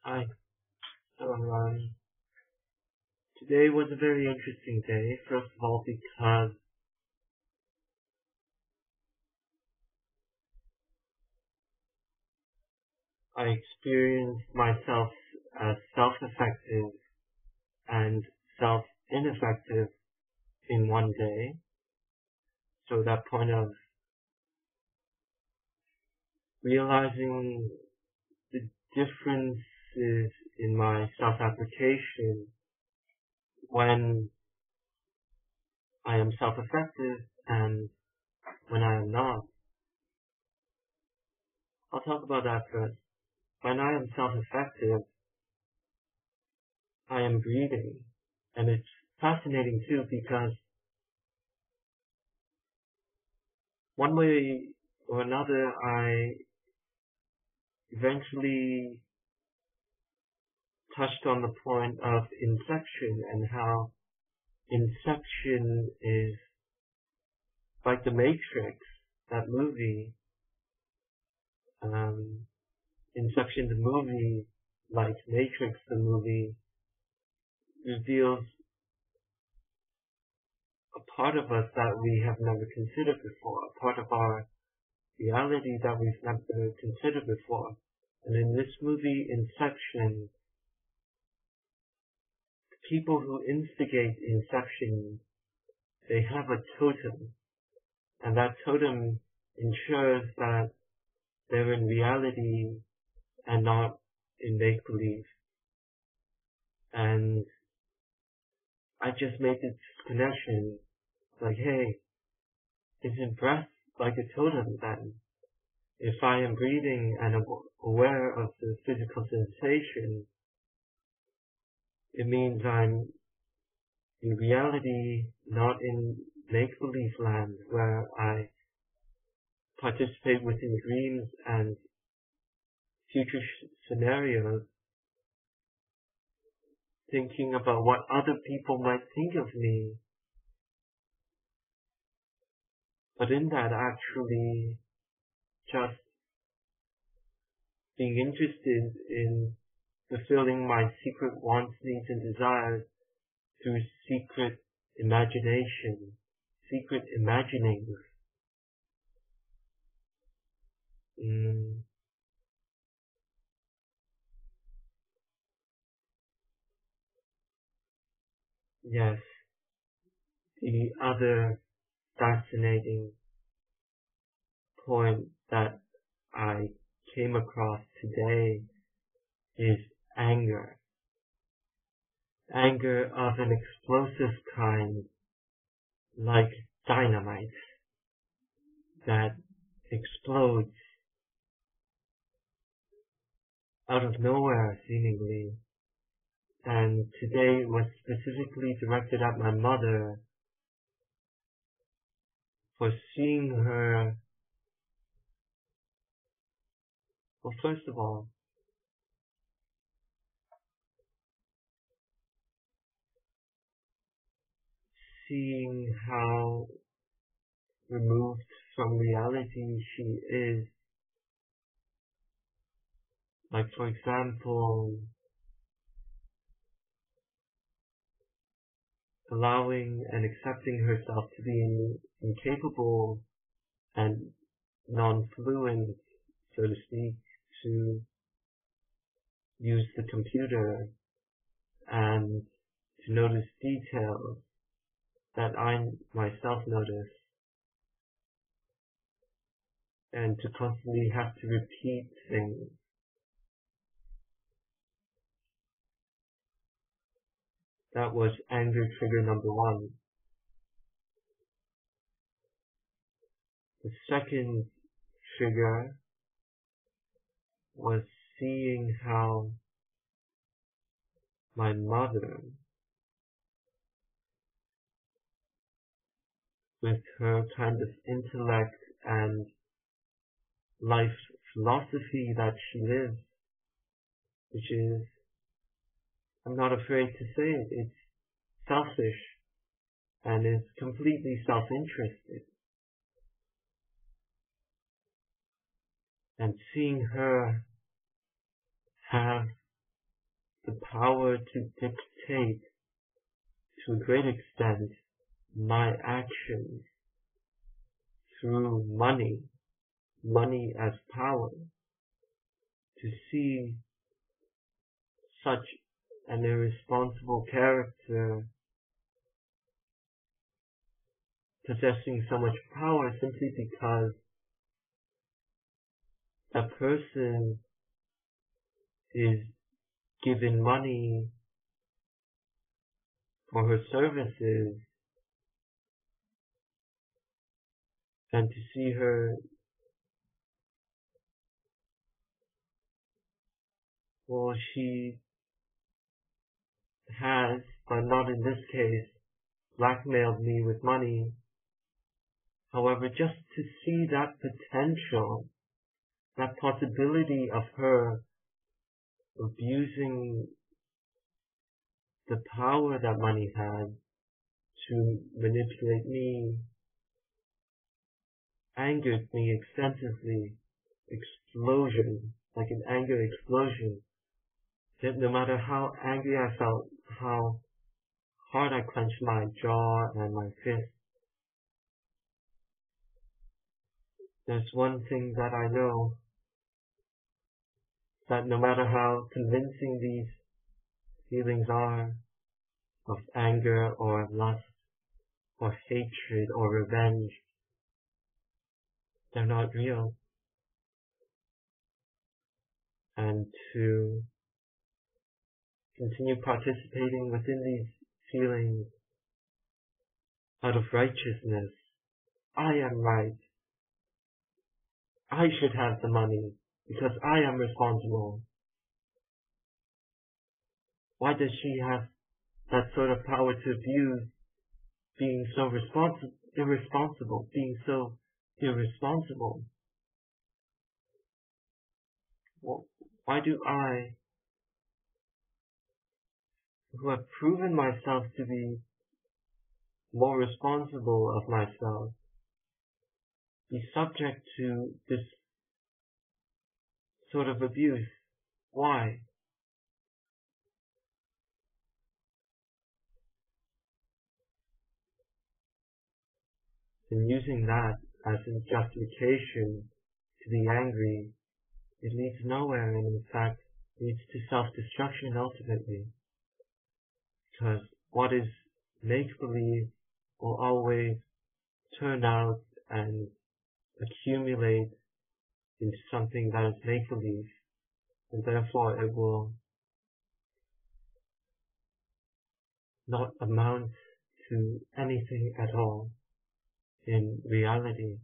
Hi. So, today was a very interesting day. First of all, because I experienced myself as self-effective and self-ineffective in one day. So that point of realizing the differences in my self-application when I am self-effective and when I am not. I'll talk about that first. When I am self-effective, I am breathing. And it's fascinating too because one way or another I eventually touched on the point of inception and how inception is like the Matrix, that movie. Inception, the movie, like Matrix, the movie, reveals a part of us that we have never considered before, a part of our reality that we've never considered before. And in this movie, Inception, the people who instigate Inception, they have a totem, and that totem ensures that they're in reality and not in make-believe. And I just made this connection, like, hey, isn't breath like a totem then? If I am breathing and aware of the physical sensation, it means I'm in reality, not in make-believe land where I participate within dreams and future scenarios, thinking about what other people might think of me. But in that, actually just being interested in fulfilling my secret wants, needs, and desires through secret imagination, secret imaginings. Yes, the other fascinating point that I came across today is anger. Anger of an explosive kind, like dynamite, that explodes out of nowhere, seemingly. And today was specifically directed at my mother for seeing her. Well, first of all, seeing how removed from reality she is. Like, for example, allowing and accepting herself to be incapable and non-fluent, so to speak, to use the computer and to notice details that I myself notice, and to constantly have to repeat things. That was anger trigger number one. The second trigger was seeing how my mother, with her kind of intellect and life philosophy that she lives, which is, I'm not afraid to say it, it's selfish and is completely self-interested. And seeing her have the power to dictate to a great extent my actions through money as power, to see such an irresponsible character possessing so much power simply because a person is given money for her services, and to see her, well, she has, but not in this case, blackmailed me with money. However, just to see that potential, that possibility of her abusing the power that money has to manipulate me, angered me extensively. Explosion, like an anger explosion. That no matter how angry I felt, how hard I clenched my jaw and my fist, there's one thing that I know, that no matter how convincing these feelings are of anger or lust or hatred or revenge, they're not real. And to continue participating within these feelings out of righteousness, I am right, I should have the money because I am responsible. Why does she have that sort of power to abuse, being so irresponsible, being so irresponsible? Well, why do I, who have proven myself to be more responsible of myself, be subject to this sort of abuse? Why? And using that as a justification to be angry, it leads nowhere, and in fact leads to self-destruction ultimately. Because what is make-believe will always turn out and accumulate into something that is make-believe, and therefore it will not amount to anything at all in reality,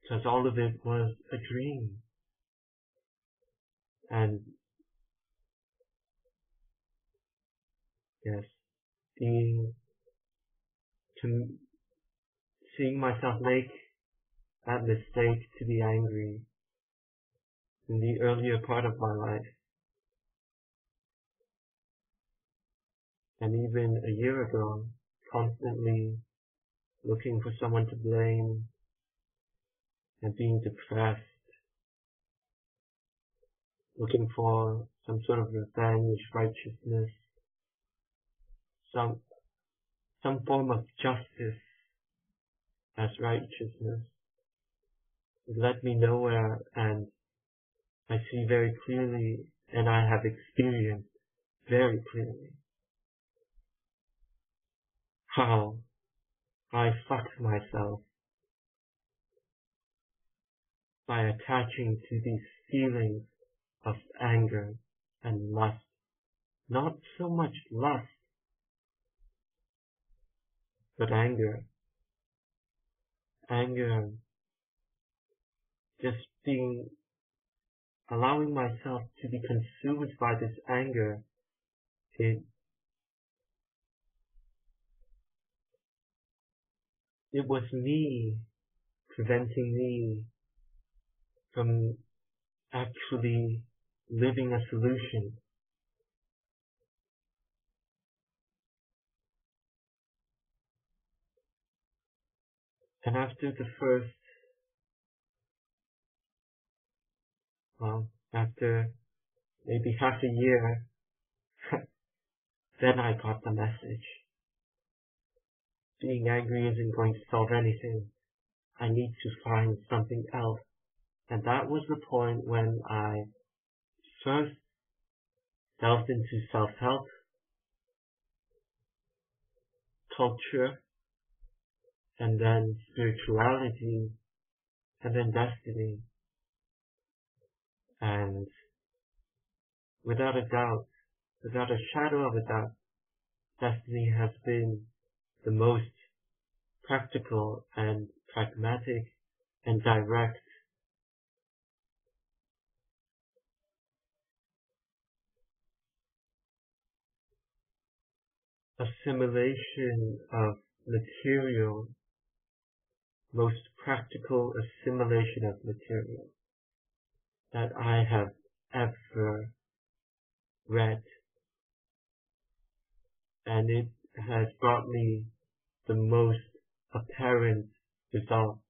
because all of it was a dream. And yes, seeing myself make that mistake to be angry in the earlier part of my life, and even a year ago, constantly looking for someone to blame and being depressed, looking for some sort of revenge, righteousness, some form of justice as righteousness. It led me nowhere, and I see very clearly, and I have experienced very clearly, how I fucked myself by attaching to these feelings of anger and lust. Not so much lust, but anger. Anger, just allowing myself to be consumed by this anger. It was me, preventing me from actually living a solution. And after maybe half a year, then I got the message. Being angry isn't going to solve anything. I need to find something else. And that was the point when I first delved into self-help, culture, and then spirituality, and then destiny. And without a doubt, without a shadow of a doubt, destiny has been the most practical and pragmatic and direct assimilation of material, most practical assimilation of material that I have ever read. And it has brought me the most apparent results.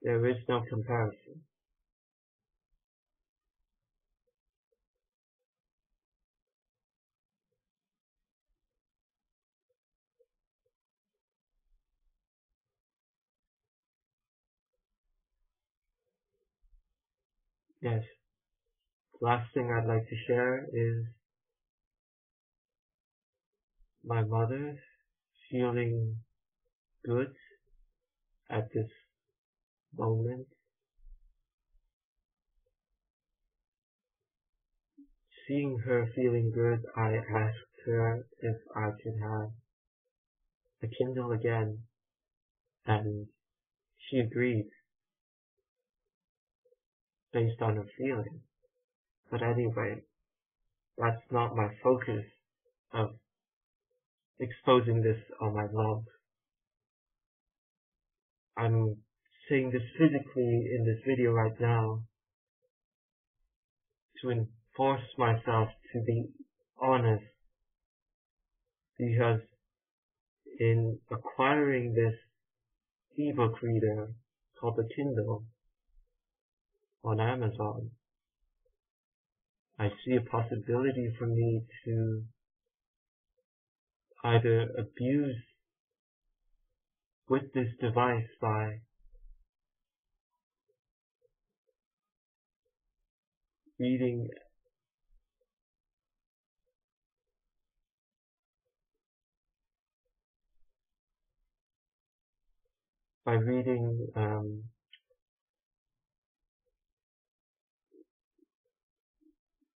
There is no comparison. Yes. Last thing I'd like to share is my mother feeling good at this moment. Seeing her feeling good, I asked her if I could have a Kindle again, and she agreed based on her feeling. But anyway, that's not my focus of exposing this on my vlog. I'm saying this physically in this video right now to enforce myself to be honest, because in acquiring this ebook reader called the Kindle on Amazon, I see a possibility for me to either abuse with this device by reading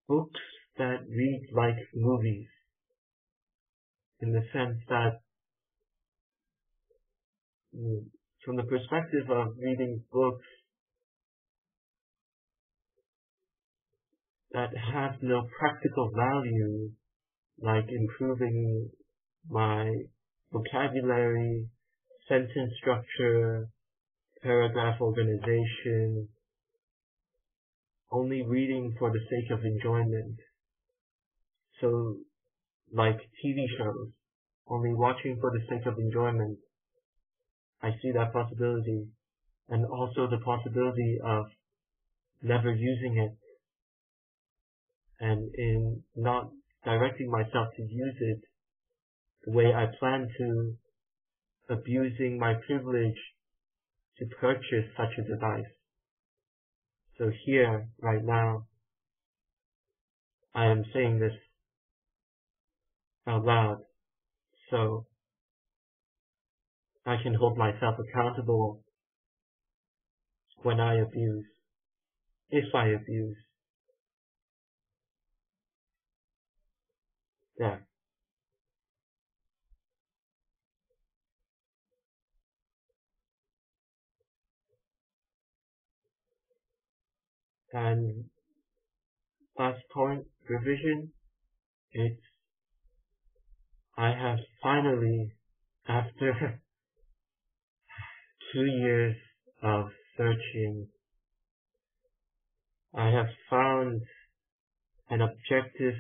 books that read like movies, in the sense that from the perspective of reading books that have no practical value, like improving my vocabulary, sentence structure, paragraph organization, only reading for the sake of enjoyment. So, like TV shows, only watching for the sake of enjoyment. I see that possibility, and also the possibility of never using it, and in not directing myself to use it the way I plan to, abusing my privilege to purchase such a device. So here, right now, I am saying this out loud, so I can hold myself accountable when I abuse, if I abuse. Yeah. And last point, revision. I have finally, after 2 years of searching, I have found an objective,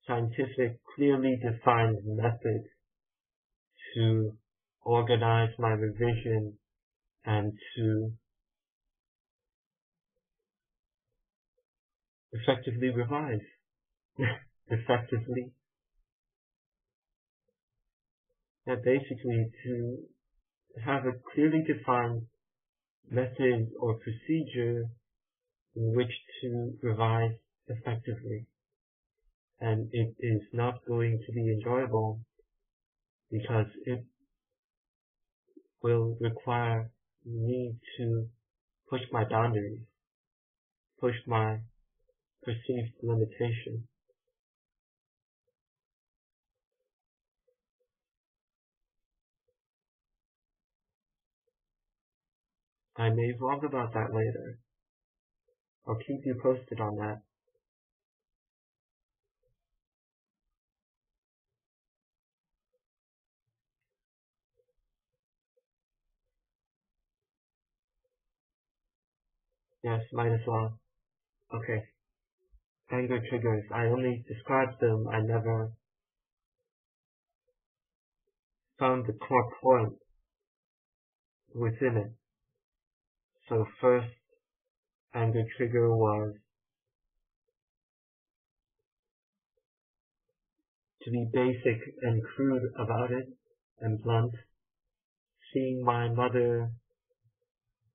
scientific, clearly defined method to organize my revision and to effectively revise. Effectively. And basically to have a clearly defined method or procedure in which to revise effectively. And it is not going to be enjoyable because it will require me to push my boundaries, push my perceived limitation. I may vlog about that later. I'll keep you posted on that. Yes, might as well. Okay. Anger triggers. I only described them. I never found the core point within it. So first anger trigger was to be basic and crude about it and blunt. Seeing my mother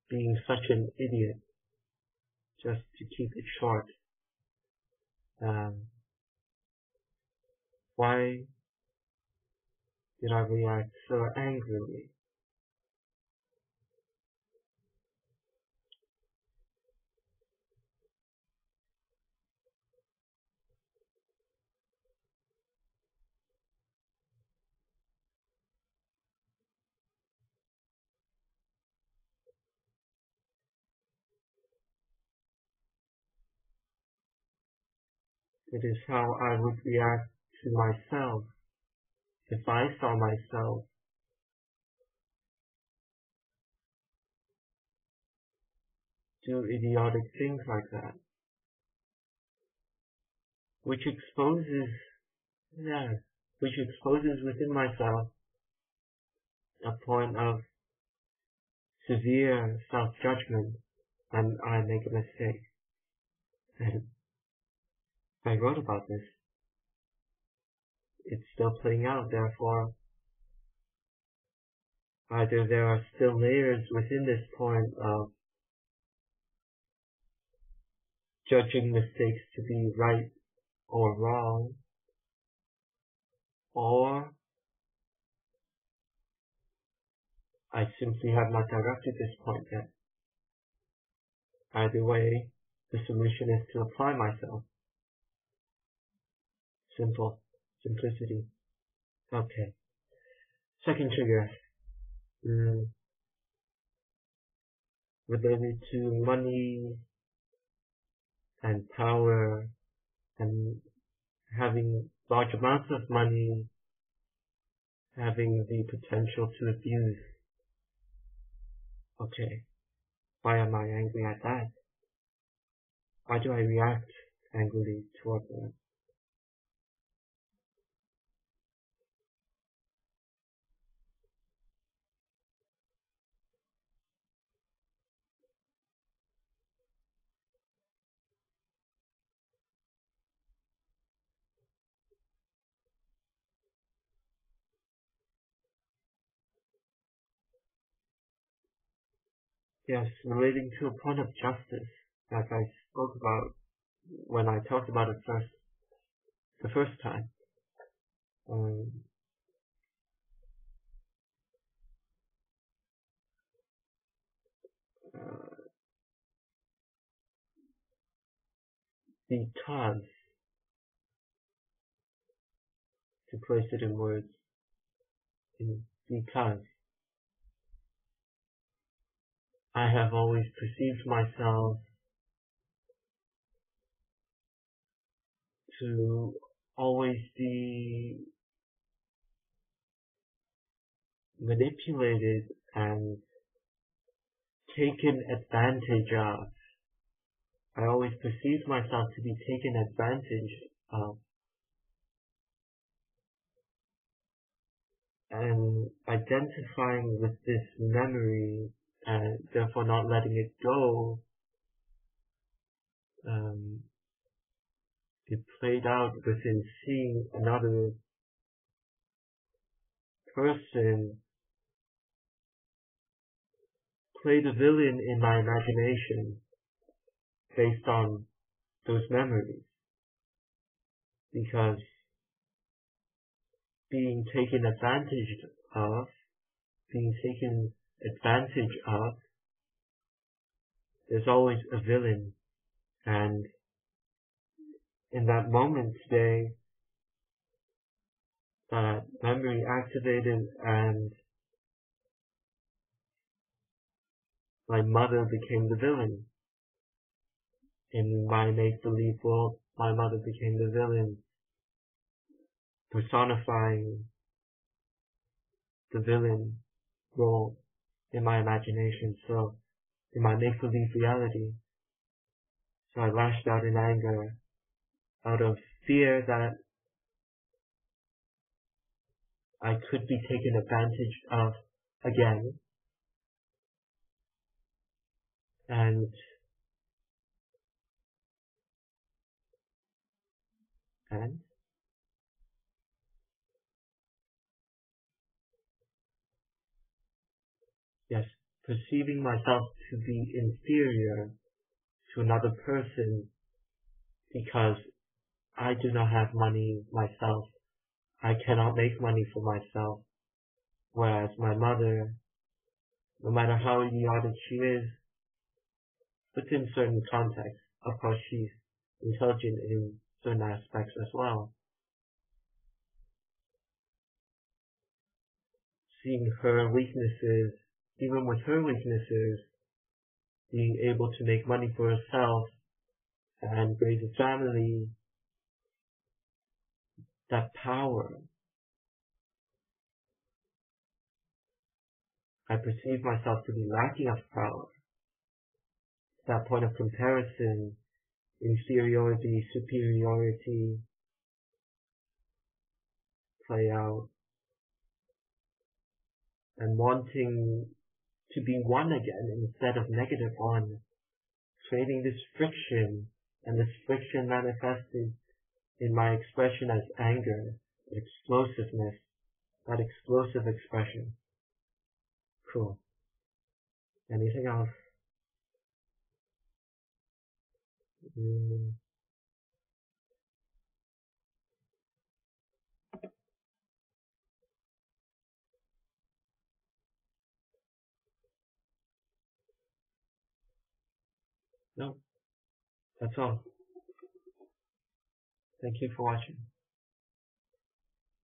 being such an idiot, just to keep it short. Why did I react so angrily? It is how I would react to myself if I saw myself do idiotic things like that, which exposes within myself a point of severe self-judgment when I make a mistake. And I wrote about this. It's still playing out, therefore either there are still layers within this point of judging mistakes to be right or wrong, or I simply have not directed this point yet. Either way, the solution is to apply myself. Simple. Simplicity. Okay. Second trigger. Related to money and power and having large amounts of money, having the potential to abuse. Okay. Why am I angry at that? Why do I react angrily toward that? Yes, relating to a point of justice, as I spoke about when I talked about it the first time. Because, to place it in words, because I have always perceived myself to always be manipulated and taken advantage of. I always perceived myself to be taken advantage of. And identifying with this memory and therefore not letting it go, It played out within seeing another person play the villain in my imagination based on those memories. Because being taken advantage of, there's always a villain. And in that moment today, that memory activated and my mother became the villain. In my make-believe world, my mother became the villain, personifying the villain role in my imagination, so in my make-believe reality. So I lashed out in anger out of fear that I could be taken advantage of again. And yes, perceiving myself to be inferior to another person because I do not have money myself. I cannot make money for myself. Whereas my mother, no matter how idiotic she is, within certain contexts, of course she's intelligent in certain aspects as well. Seeing her weaknesses, even with her weaknesses, being able to make money for herself and raise a family, that power, I perceive myself to be lacking of power. That point of comparison, inferiority, superiority, play out, and wanting to be one again instead of negative one, creating this friction, and this friction manifested in my expression as anger, explosiveness, that explosive expression. Cool. Anything else? No, that's all. Thank you for watching.